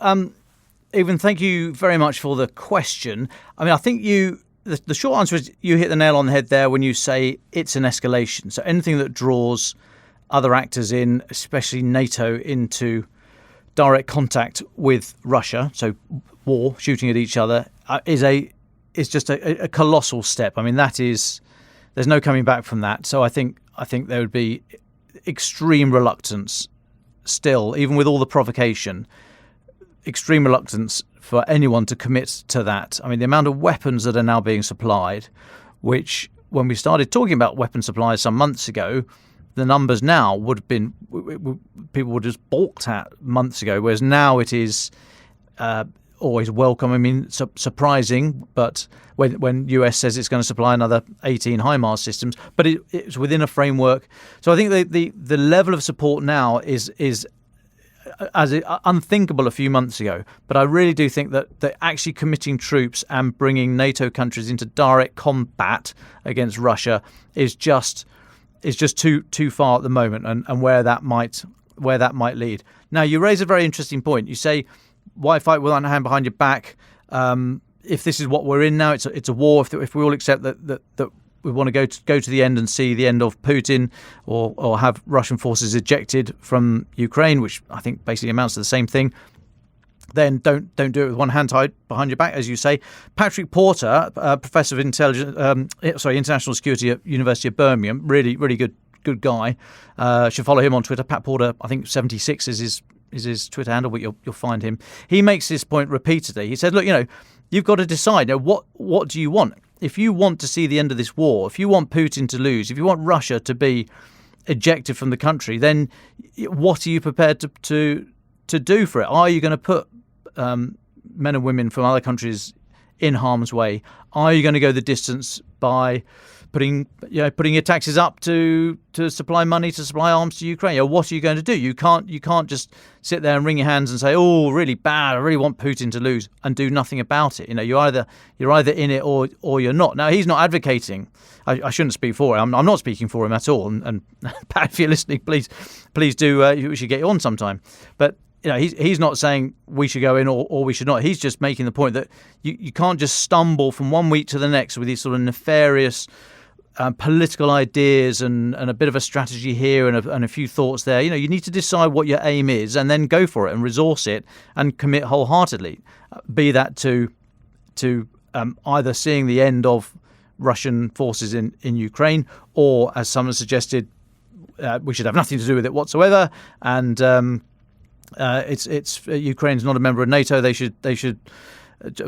Ivan, thank you very much for the question. I mean, I think the short answer is you hit the nail on the head there when you say it's an escalation. So anything that draws other actors in, especially NATO, into direct contact with Russia, so war, shooting at each other, is just a colossal step. I mean, there's no coming back from that. So I think there would be extreme reluctance still, even with all the provocation, extreme reluctance for anyone to commit to that. I mean, the amount of weapons that are now being supplied, which when we started talking about weapon supplies some months ago, the numbers now would have been, people would have just balked at months ago, whereas now it is always welcome. I mean, surprising, but when US says it's going to supply another 18 HIMARS systems, but it's within a framework. So I think the level of support now is as unthinkable a few months ago, but I really do think that actually committing troops and bringing NATO countries into direct combat against Russia is just too far at the moment, and where that might lead. Now, you raise a very interesting point. You say, why fight with one hand behind your back? If this is what we're in now, it's a war. If we all accept that we want to go to the end and see the end of Putin, or have Russian forces ejected from Ukraine, which I think basically amounts to the same thing, then don't do it with one hand tied behind your back, as you say. Patrick Porter, professor of international security at University of Birmingham, really good guy. Should follow him on Twitter. Pat Porter, I think 76 is his Twitter handle, but you'll find him. He makes this point repeatedly. He said, look, you've got to decide. What do you want? If you want to see the end of this war, if you want Putin to lose, if you want Russia to be ejected from the country, then what are you prepared to do for it? Are you going to put men and women from other countries in harm's way? Are you going to go the distance by putting your taxes up to supply money, to supply arms to Ukraine. What are you going to do? You can't just sit there and wring your hands and say, oh, really bad, I really want Putin to lose, and do nothing about it. You're either in it or you're not. Now, he's not advocating. I shouldn't speak for him. I'm not speaking for him at all. And Pat, if you're listening, please do. We should get you on sometime. But he's not saying we should go in or we should not. He's just making the point that you can't just stumble from one week to the next with these sort of nefarious political ideas and a bit of a strategy here and a few thoughts there. You need to decide what your aim is and then go for it and resource it and commit wholeheartedly. Be that to either seeing the end of Russian forces in Ukraine, or, as someone suggested, we should have nothing to do with it whatsoever. And it's Ukraine's not a member of NATO. They should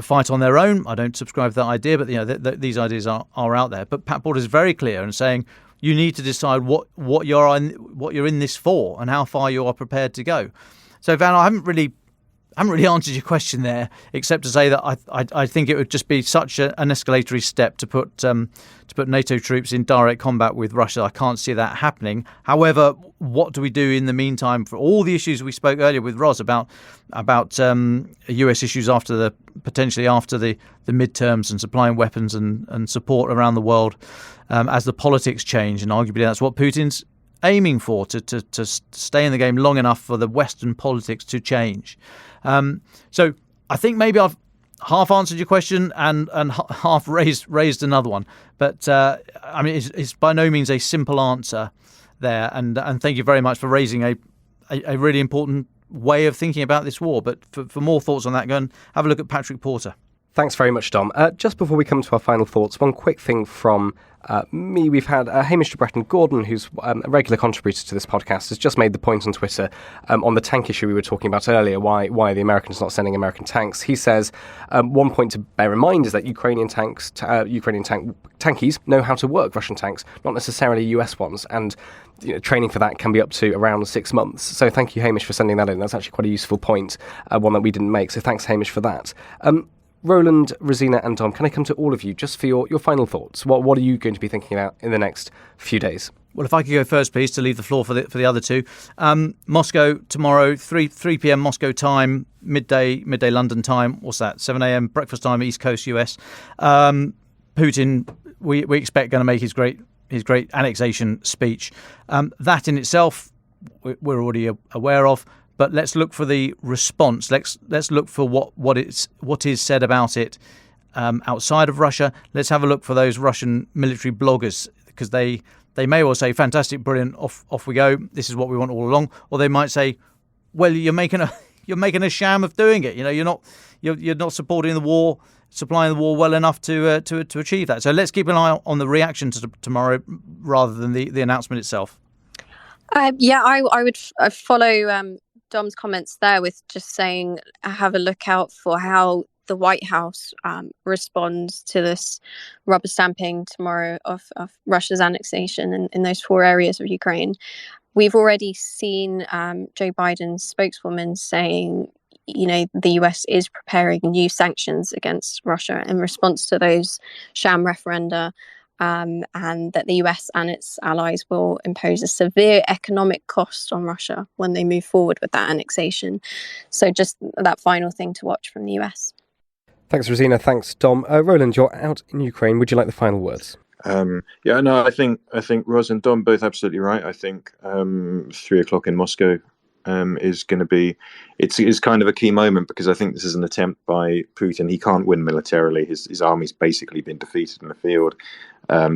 fight on their own. I don't subscribe to that idea, but these ideas are out there. But Pat Porter is very clear in saying you need to decide what you're in this for and how far you are prepared to go. So, Van, I haven't really answered your question there, except to say that I think it would just be such an escalatory step to put NATO troops in direct combat with Russia. I can't see that happening. However, what do we do in the meantime for all the issues we spoke earlier with Roz about US issues potentially after the midterms, and supplying weapons and support around the world as the politics change, and arguably that's what Putin's aiming for, to stay in the game long enough for the Western politics to change. So I think maybe I've half answered your question and half raised another one. But it's by no means a simple answer there. And thank you very much for raising a really important way of thinking about this war. But for more thoughts on that, go and have a look at Patrick Porter. Thanks very much, Dom. Just before we come to our final thoughts, one quick thing from me. We've had Hamish de Bretton-Gordon, who's a regular contributor to this podcast, has just made the point on Twitter on the tank issue we were talking about earlier, why the Americans not sending American tanks. He says one point to bear in mind is that Ukrainian tankies know how to work Russian tanks, not necessarily US ones, and training for that can be up to around 6 months. So thank you, Hamish, for sending that in. That's actually quite a useful point, one that we didn't make. So thanks, Hamish, for that. Roland, Rozina and Dom, can I come to all of you just for your final thoughts? What are you going to be thinking about in the next few days? Well, if I could go first, please, to leave the floor for the other two. Moscow tomorrow, 3 p.m. Moscow time, midday London time. What's that? 7 a.m. breakfast time, East Coast US. Putin, we expect, going to make his great annexation speech. That in itself, we're already aware of. But let's look for the response. Let's look for what is said about it outside of Russia. Let's have a look for those Russian military bloggers, because they may well say, "Fantastic, brilliant, off we go. This is what we want all along," or they might say, "Well, you're making a sham of doing it. You're not supporting the war, supplying the war well enough to achieve that." So let's keep an eye on the reaction to tomorrow rather than the announcement itself. I would follow Dom's comments there with just saying, have a look out for how the White House responds to this rubber stamping tomorrow of Russia's annexation in those 4 areas of Ukraine. We've already seen Joe Biden's spokeswoman saying, the US is preparing new sanctions against Russia in response to those sham referenda. And that the US and its allies will impose a severe economic cost on Russia when they move forward with that annexation. So just that final thing to watch from the US. Thanks, Rozina. Thanks, Dom. Roland, you're out in Ukraine. Would you like the final words? I think Roz and Dom both absolutely right. I think 3:00 in Moscow is going to be, it's kind of a key moment, because I think this is an attempt by Putin. He can't win militarily. His army's basically been defeated in the field.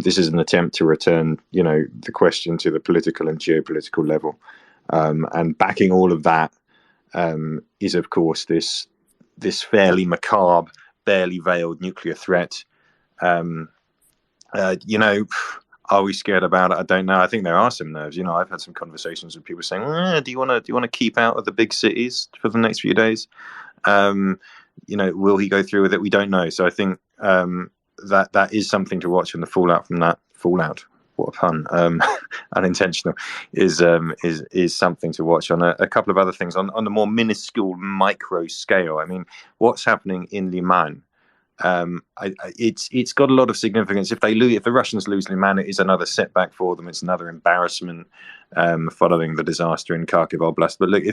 This is an attempt to return, the question to the political and geopolitical level. And backing all of that is, of course, this fairly macabre, barely veiled nuclear threat. Are we scared about it? I don't know. I think there are some nerves. I've had some conversations with people saying, "Do you want to keep out of the big cities for the next few days? Will he go through with it? We don't know." So I think that is something to watch, and the fallout from that what a pun, unintentional, is something to watch. On a couple of other things on the more minuscule micro scale. I mean, what's happening in Liman It's got a lot of significance. If the Russians lose Liman, it is another setback for them. It's another embarrassment following the disaster in Kharkiv Oblast. But look,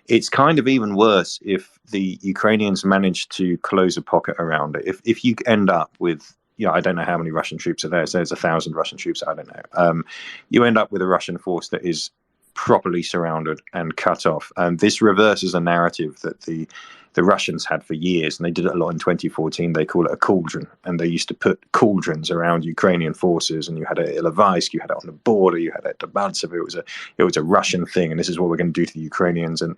it's kind of even worse if the Ukrainians manage to close a pocket around it. If you end up with, I don't know how many Russian troops are there. So there's 1,000 Russian troops. I don't know. You end up with a Russian force that is properly surrounded and cut off. And this reverses a narrative that the Russians had for years, and they did it a lot in 2014. They call it a cauldron, and they used to put cauldrons around Ukrainian forces. And you had it at Ilovaisk, you had it on the border, you had it at Debaltseve. It was a Russian thing, and this is what we're going to do to the Ukrainians. And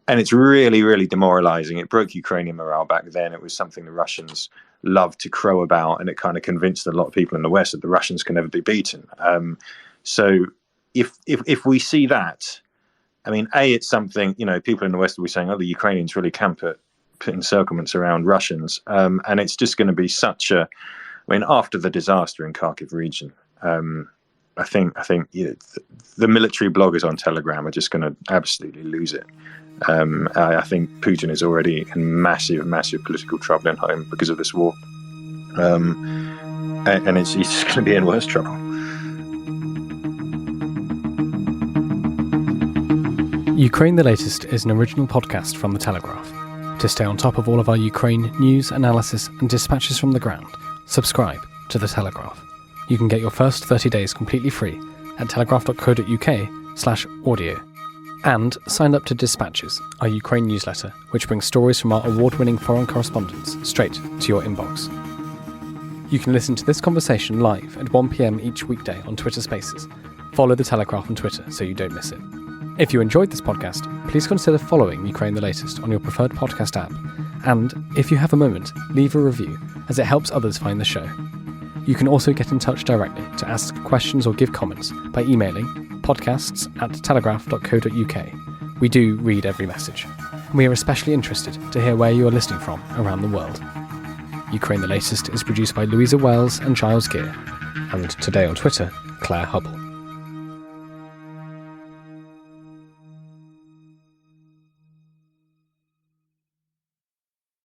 it's really, really demoralizing. It broke Ukrainian morale back then. It was something the Russians loved to crow about, and it kind of convinced a lot of people in the West that the Russians can never be beaten. So if we see that, I mean, it's something, people in the West will be saying, the Ukrainians really can put encirclements around Russians. And it's just going to be after the disaster in Kharkiv region, I think the military bloggers on Telegram are just going to absolutely lose it. I think Putin is already in massive, massive political trouble at home because of this war. And he's just going to be in worse trouble. Ukraine the Latest is an original podcast from The Telegraph. To stay on top of all of our Ukraine news, analysis and dispatches from the ground, subscribe to The Telegraph. You can get your first 30 days completely free at telegraph.co.uk/audio. And sign up to Dispatches, our Ukraine newsletter, which brings stories from our award-winning foreign correspondents straight to your inbox. You can listen to this conversation live at 1 p.m. each weekday on Twitter Spaces. Follow The Telegraph on Twitter so you don't miss it. If you enjoyed this podcast, please consider following Ukraine the Latest on your preferred podcast app. And if you have a moment, leave a review, as it helps others find the show. You can also get in touch directly to ask questions or give comments by emailing podcasts@telegraph.co.uk. We do read every message. And we are especially interested to hear where you are listening from around the world. Ukraine the Latest is produced by Louisa Wells and Giles Gear. And today on Twitter, Claire Hubble.